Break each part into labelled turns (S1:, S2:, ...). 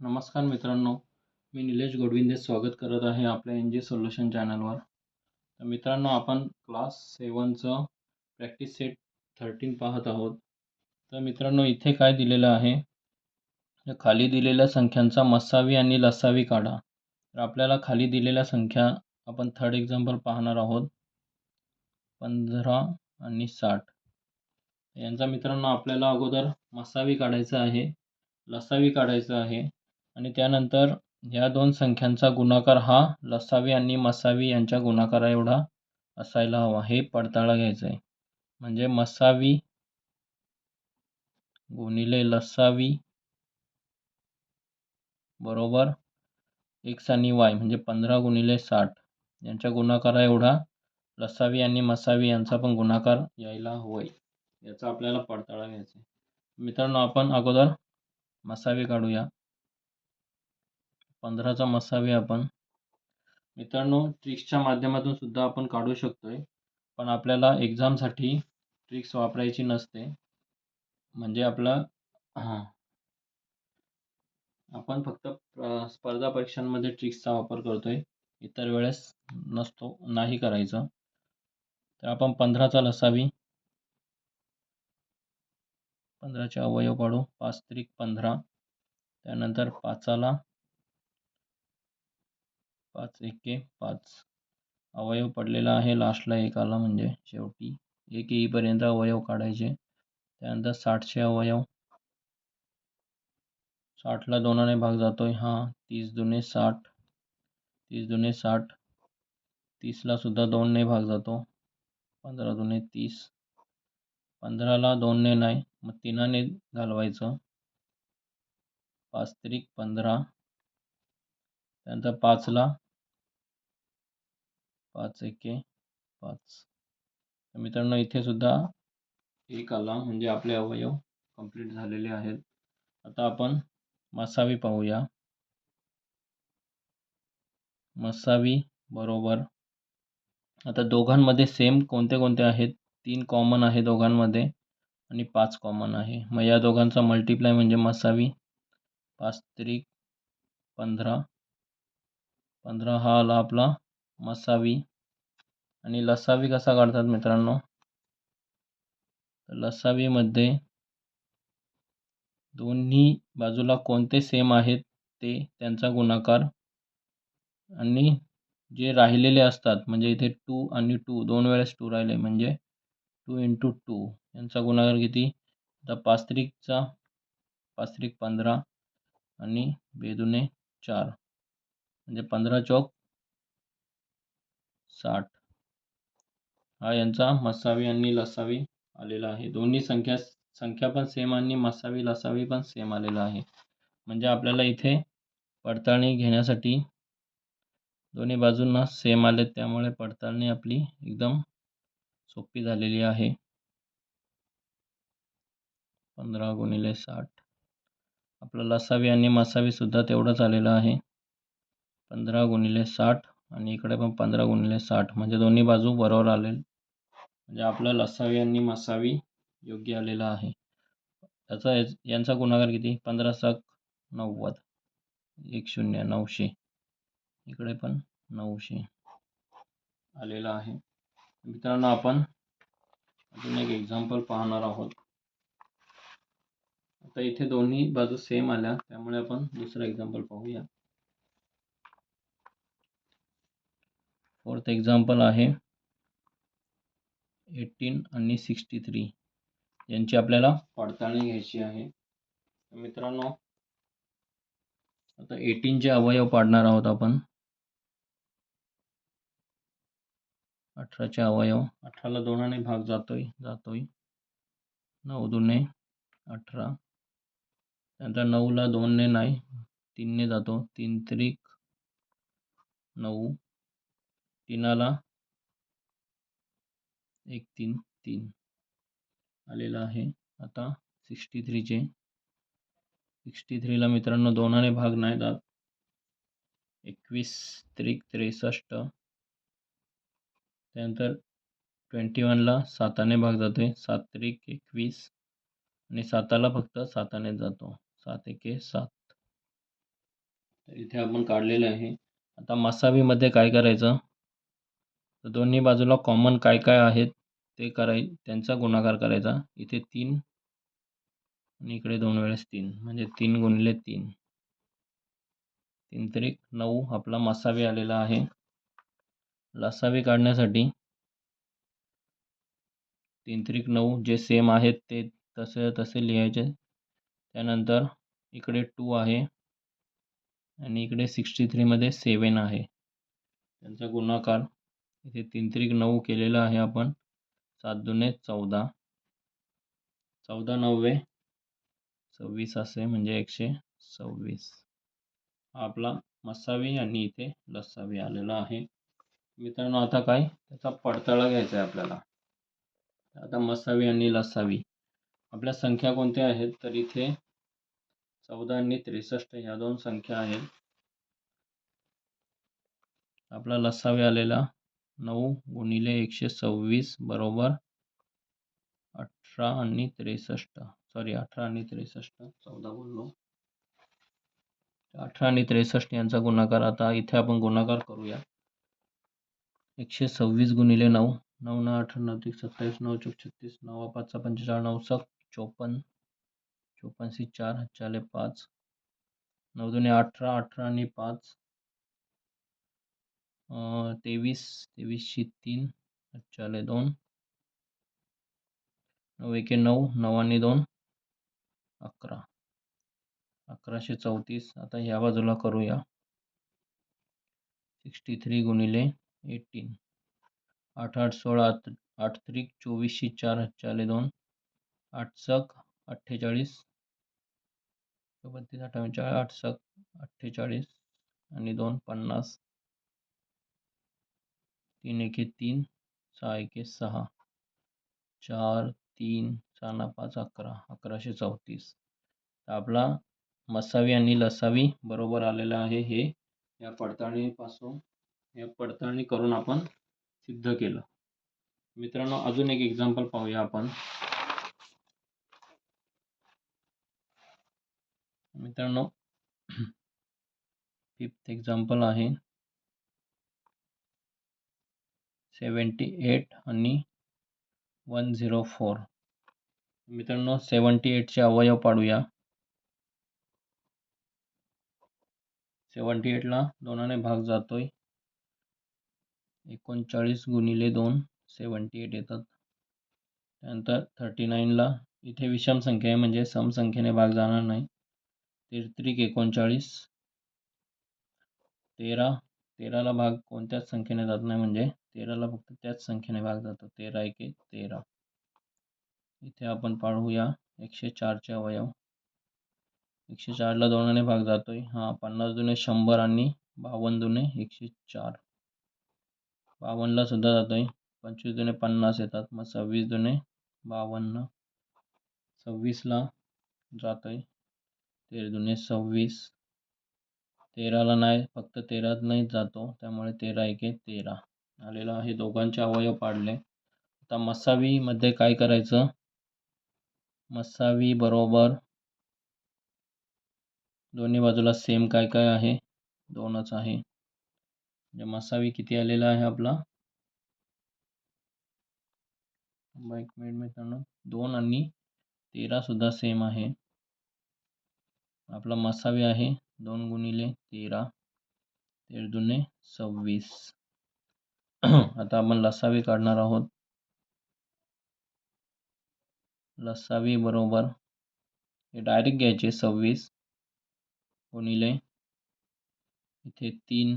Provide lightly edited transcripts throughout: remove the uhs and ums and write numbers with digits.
S1: नमस्कार मित्रांनो, मी निलेश गोडविंदे स्वागत करत आहे आपल्या एन जी सोल्युशन चॅनलवर. तर मित्रांनो, आपण क्लास 7चं प्रॅक्टिस सेट 13 पाहत आहोत. तर मित्रांनो, इथे काय दिलेलं आहे, तर खाली दिलेल्या संख्यांचा मसावी आणि लसावी काढा. तर आपल्याला खाली दिलेल्या संख्या आपण थर्ड एक्झाम्पल पाहणार आहोत, 15 आणि 60. यांचा मित्रांनो आपल्याला अगोदर मसावी काढायचा आहे, लसावी काढायचा आहे आणि त्यानंतर ह्या दोन संख्यांचा गुणाकार हा लसावी आणि मसावी यांच्या गुणाकारा एवढा असायला हवा, हे पडताळा घ्यायचं आहे. म्हणजे मसावी गुणिले लसावी बरोबर एक्स आणि वाय, म्हणजे 15 गुणिले 60 यांच्या गुणाकारा एवढा लसावी आणि मसावी यांचा पण गुणाकार यायला हवंय, याचा आपल्याला पडताळा घ्यायचा आहे. मित्रांनो, आपण अगोदर मसावी काढूया. 15चा मसावी आपण मित्रांनो ट्रिक्सच्या माध्यमातून सुद्धा आपण काढू शकतोय, पण आपल्याला एक्झामसाठी ट्रिक्स वापरायची नसते. म्हणजे आपला आपण फक्त स्पर्धा परीक्षांमध्ये ट्रिक्सचा वापर करतोय, इतर वेळेस नाही करायचं. तर आपण 15चा लसावी, 15चे अवयव काढू. 5 त्रिक 15, त्यानंतर 5ला 5 एके 5 अवयव पडलेला आहे, लास्टला 1 आला, म्हणजे शेवटी 1 येईपर्यंत अवयव काढायचे. त्यानंतर 60चे अवयव, 60ला 2ने भाग जातोय, 30 दुने 60, 30 दुने 60, 30ला सुद्धा 2ने भाग जातो, 15 दुने 30, 15ला 2ने नाही, मग 3ने घालवायचं, 5 त्रिक 15, त्यानंतर 5ला 5 एके 5. तर मित्रांनो, इथे सुद्धा 1 आला, म्हणजे आपले अवयव कंप्लीट झालेले आहेत. आता आपण मसावी पाहूया. मसावी बरोबर, आता दोघांमध्ये सेम कोणते कोणते आहेत, 3 कॉमन आहे दोघांमध्ये आणि 5 कॉमन आहे. मग या दोघांचा मल्टिप्लाय म्हणजे मसावी. 5 त्रिक 15, 15 हा आला आपला मसावी. आणि लसावी कसा काढतात मित्रांनो, तर लसावीमध्ये दोन्ही बाजूला कोणते सेम आहेत ते त्यांचा गुणाकार, आणि जे राहिलेले असतात, म्हणजे इथे 2 आणि 2 दोन वेळेस 2 राहिले, म्हणजे 2 × 2 यांचा गुणाकार किती, तर 5 त्रिकचा 5 त्रिक 15 आणि बेदुने 4, म्हणजे 15 चौक 60. हा यांचा मसावी आणि लसावी आलेला आहे. दोन्ही संख्या पण सेम आणि मसावी लसावी पण सेम आलेला आहे. म्हणजे आपल्याला इथे पडताळणी घेण्यासाठी दोन्ही बाजूंना सेम आले, त्यामुळे पडताळणी आपली एकदम सोपी झालेली आहे. 15 गुणिले 60, आपलं लसावी आणि मसावी सुद्धा तेवढंच आलेलं आहे, 15 गुणिले 60, आणि इकडे पण 15 गुणिले 60, म्हणजे दोन्ही बाजू बरोबर आले, म्हणजे आपला लसावी आणि मसावी योग्य आलेला आहे. त्याचा यांचा गुणाकार किती, 15 × 90, 10 900, इकडे पण 900 आलेला आहे. मित्रांनो, आपण अजून एक एक्झाम्पल पाहणार आहोत. आता इथे दोन्ही बाजू सेम आल्या, त्यामुळे आपण दुसरा एक्झाम्पल पाहूया. फोर्थ एक्झाम्पल आहे 18 आणि 63 यांची आपल्याला पडताळणी घ्यायची आहे. मित्रांनो, आता 18चे अवयव पाडणार आहोत आपण. 18चे अवयव, 18ला 2ने भाग जातोय, 9 दुने 18, त्यानंतर 9ला 2ने नाही, 3ने जातो, 3 त्रिक 9, 3ला 1 3 3 आलेला आहे. आता 63ला मित्रांनो 2ने भाग नाही जात, 21 त्रिक 63, त्यानंतर 21ला 7ने भाग जातोय, 7 त्रिक 21, आणि 7ला फक्त 7ने जातो, 7 एके 7. तर इथे आपण काढलेलं आहे. आता मसावीमध्ये काय करायचं, तर दोन्ही बाजूला कॉमन काय काय आहेत ते त्यांचा गुणाकार करायचा. इथे 3 आणि इकडे 2 वेळेस 3 म्हणजे 3 गुणिले 3 3 त्रिक 9 आपला मसावी आलेला आहे. लसावी काढण्यासाठी 3 त्रिक 9 जे सेम आहेत ते तसे लिहायचे. त्यानंतर इकडे 2 आहे आणि इकडे 63 मध्ये 7 आहे. त्यांचा गुणाकार इथे 3 त्रिक 9 केलेला आहे आपण. 7 दुने 14 14 9 26 असे म्हणजे 126 हा आपला मसावी आणि इथे लसावी आलेला आहे. मित्रांनो आता काय त्याचा पडताळा घ्यायचा आहे आपल्याला. आता मसावी आणि लसावी आपल्या संख्या कोणत्या आहेत, तर इथे 14 आणि 63 ह्या दोन संख्या आहेत. आपला लसावी आलेला 9 गुणिले 126 बरोबर 18 आणि 63 सॉरी 18 आणि 63 14 बोललो. 18 आणि 63 यांचा गुणाकार आता इथे आपण गुणाकार करूया. 126 गुणिले 9 9 न 18 9 त्रिक 27 9 चौक 36 9 5 45 9 सक 54 54 सी 4 चाले 5 9 दुने 18 18 आणि 5 23 23 शी 3 चाले 2 9 एके 9 9 आणि 2 11 1134. आता ह्या बाजूला करूया. 63 गुणिले 18 8 8 16 8 त्रिक 24 शी 4 चाले 2 8 सक 48 32 48 8 सक 48 आणि 2 50 3 एके 3 6 एके 6 4 3 6 5 11 1134. आपला मसावी आणि लसावी बरोबर आलेला आहे. हे या पडताळणी करून आपण सिद्ध केलं. मित्रांनो अजून एक एक्झाम्पल पाहूया आपण. मित्रांनो 5th एक्झाम्पल आहे 78 आणि 104. मित्रांनो 78 चे अवयव पाडूया. 78 ला 2 ने भाग जातोय. 39 गुणिले 2 78 येतात. त्यानंतर 39 ला इथे विषम संख्या आहे म्हणजे सम संख्येने भाग जाणार नाही. 13 39 13 13 ला भाग कोणत्याच संख्येने जात नाही म्हणजे 13 ला फक्त त्याच संख्येने भाग जातो. 13 एके 13. इथे आपण पाहूया 104 चे अवयव. 104 ला 2 ने भाग जातोय. 50 दुने 100 आणि 52 दुने 104. 52 ला सुद्धा जातोय. 25 दुने 50 येतात. मग 26 दुने 52. 26 ला जातोय. 13 दुने 26. 13 ला नाही फक्त 13 नाही जातो त्यामुळे 13 एके 13 आलेला आहे. दोघांचे अवयव पाडले. आता मसावी मध्ये काय करायचं, मसावी बरोबर दोन्ही बाजूला सेम काय काय आहे 2च आहे. म्हणजे मसावी किती आलेला आहे आपला 1 मिनिट मित्रांनो 2 आणि 13 सुद्धा सेम आहे. आपला मसावी आहे 2 गुणिले 13 13 दुने 26. आता आपण लसावी काढणार आहोत. लसावी बरोबर हे डायरेक्ट घ्यायचे 26 गुणिले इथे 3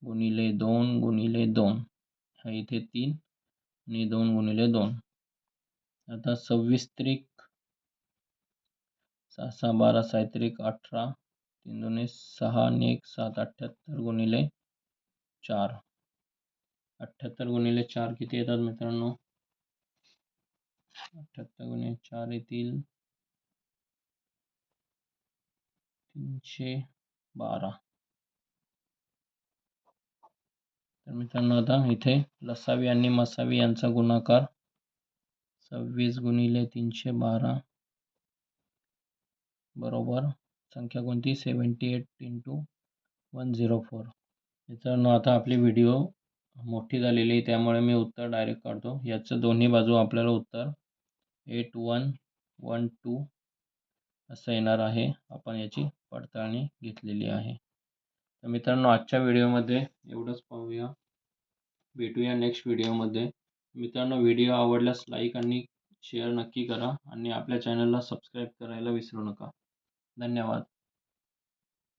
S1: गुणिले 2 गुणिले 2 हा इथे 3 आणि 2 गुणिले 2. आता 26 त्रिक 6 6 12 6 त्रिक 18 3 दुने 6 आणि 1 7 78 गुणिले 4. 78 गुणिले 4 किती येतात मित्रांनो 78 गुणिले 4 येतील 312. तर मित्रांनो आता इथे लसावी आणि मसावी यांचा गुणाकार 26 गुणिले 312 बरोबर संख्या कोणती 78 इंटू 104. मित्रांनो आता आपली व्हिडिओ मोठी झालेली आहे, त्यामुळे मी उत्तर डायरेक्ट काढतो. याचं दोन्ही बाजू आपल्याला उत्तर 8112 असं येणार आहे. आपण याची पडताळणी घेतलेली आहे. तर मित्रांनो आजच्या व्हिडिओमध्ये एवढंच पाहूया. भेटूया नेक्स्ट व्हिडिओमध्ये. मित्रांनो व्हिडिओ आवडल्यास लाईक आणि शेअर नक्की करा आणि आपल्या चॅनलला सबस्क्राईब करायला विसरू नका. धन्यवाद.